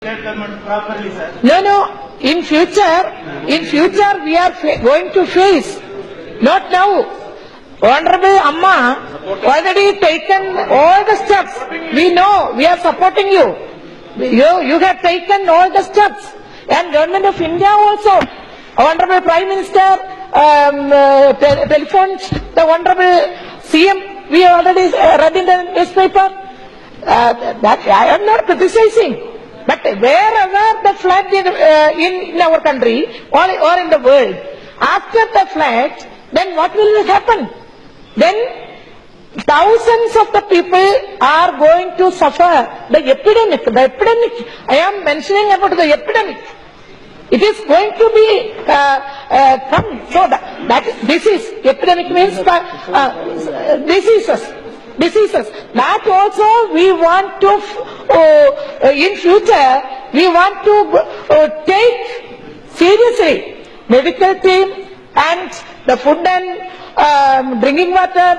state government properly, sir. No. In future we are going to face, not now. Honorable Amma already taken all the steps. We know, we are supporting you. You have taken all the steps. And Government of India also. Honorable Prime Minister telephoned the Honorable CM. We already read in the newspaper. That I am not criticizing. But wherever the flood in our country or in the world, after the flood, then what will happen? Then thousands of the people are going to suffer the epidemic. The epidemic, I am mentioning about the epidemic. It is going to be come. So that disease, epidemic means diseases. That also we want to, in future, we want to take seriously. Medical team and the food and drinking water,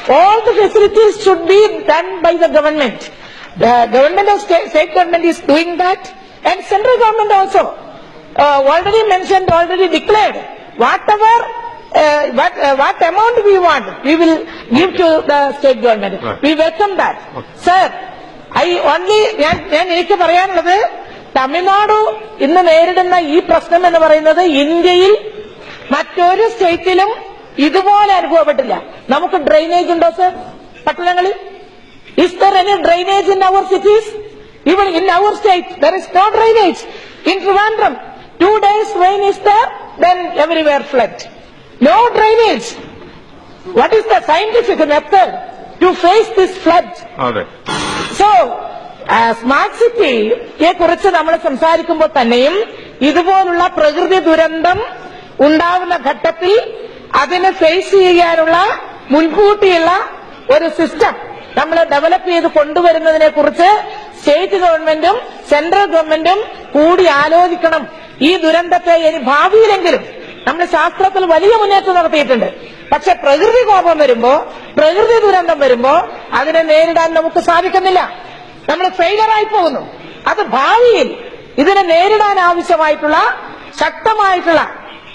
all the facilities should be done by the government. The government of state government is doing that, and central government also already mentioned, already declared. Whatever what amount we want, we will give to the state government. Right. We welcome that. Okay. Sir, എനിക്ക് പറയാനുള്ളത് തമിഴ്നാട് ഇന്ന് നേരിടുന്ന ഈ പ്രശ്നം എന്ന് പറയുന്നത് ഇന്ത്യയിൽ മറ്റൊരു സ്റ്റേറ്റിലും ഇതുപോലെ അനുഭവപ്പെട്ടില്ല. നമുക്ക് ഡ്രെയിനേജ് ഉണ്ടോ സർ പട്ടണങ്ങളിൽ? Is there any drainage in our cities? Even in our state, there is no drainage. In Trivandrum, 2 days rain is there, then everywhere flood. No drainage. What is the scientific method to face this flood? Okay. So, smart സിറ്റിയെ കുറിച്ച് നമ്മൾ സംസാരിക്കുമ്പോൾ തന്നെയും ഇതുപോലുള്ള പ്രകൃതി ദുരന്തം ഉണ്ടാകുന്ന ഘട്ടത്തിൽ അതിനെ ഫേസ് ചെയ്യാനുള്ള മുൻകൂട്ടിയുള്ള ഒരു സിസ്റ്റം നമ്മൾ ഡെവലപ്പ് ചെയ്ത് കൊണ്ടുവരുന്നതിനെ കുറിച്ച് സ്റ്റേറ്റ് ഗവൺമെന്റും സെൻട്രൽ ഗവൺമെന്റും കൂടി ആലോചിക്കണം. ഈ ദുരന്തത്തെ ഇനി ഭാവിയിലെങ്കിലും നമ്മൾ ശാസ്ത്രത്തിൽ വലിയ മുന്നേറ്റം നടത്തിയിട്ടുണ്ട്. പക്ഷെ പ്രകൃതി കോപം വരുമ്പോ, പ്രകൃതി ദുരന്തം വരുമ്പോ അതിനെ നേരിടാൻ നമുക്ക് സാധിക്കുന്നില്ല. നമ്മൾ ഫെയിലറായി പോകുന്നു. അത് ഭാവിയിൽ ഇതിനെ നേരിടാൻ ആവശ്യമായിട്ടുള്ള ശക്തമായിട്ടുള്ള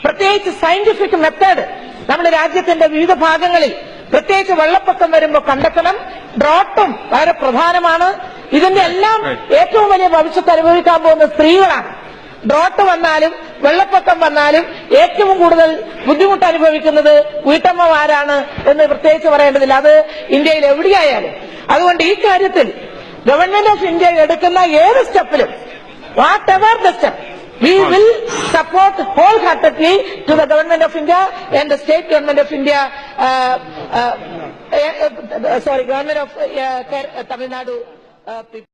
പ്രത്യേകിച്ച് സയന്റിഫിക് മെത്തേഡ് നമ്മുടെ രാജ്യത്തിന്റെ വിവിധ ഭാഗങ്ങളിൽ പ്രത്യേകിച്ച് വെള്ളപ്പൊക്കം വരുമ്പോൾ കണ്ടെത്തണം. ഡ്രോട്ടും വളരെ പ്രധാനമാണ്. ഇതിന്റെ എല്ലാം ഏറ്റവും വലിയ ഭവിഷ്യത്ത് അനുഭവിക്കാൻ പോകുന്ന സ്ത്രീകളാണ്. ഡ്രോട്ട് വന്നാലും വെള്ളപ്പൊക്കം വന്നാലും ഏറ്റവും കൂടുതൽ ബുദ്ധിമുട്ട് അനുഭവിക്കുന്നത് വീട്ടമ്മമാരാണ് എന്ന് പ്രത്യേകിച്ച് പറയേണ്ടതില്ല. അത് ഇന്ത്യയിൽ എവിടെയായാലും. അതുകൊണ്ട് ഈ കാര്യത്തിൽ ഗവൺമെന്റ് ഓഫ് ഇന്ത്യ എടുക്കുന്ന ഏത് സ്റ്റെപ്പിലും, whatever the step, we will support wholeheartedly to the government of India and the state government of India, government of Tamil Nadu people.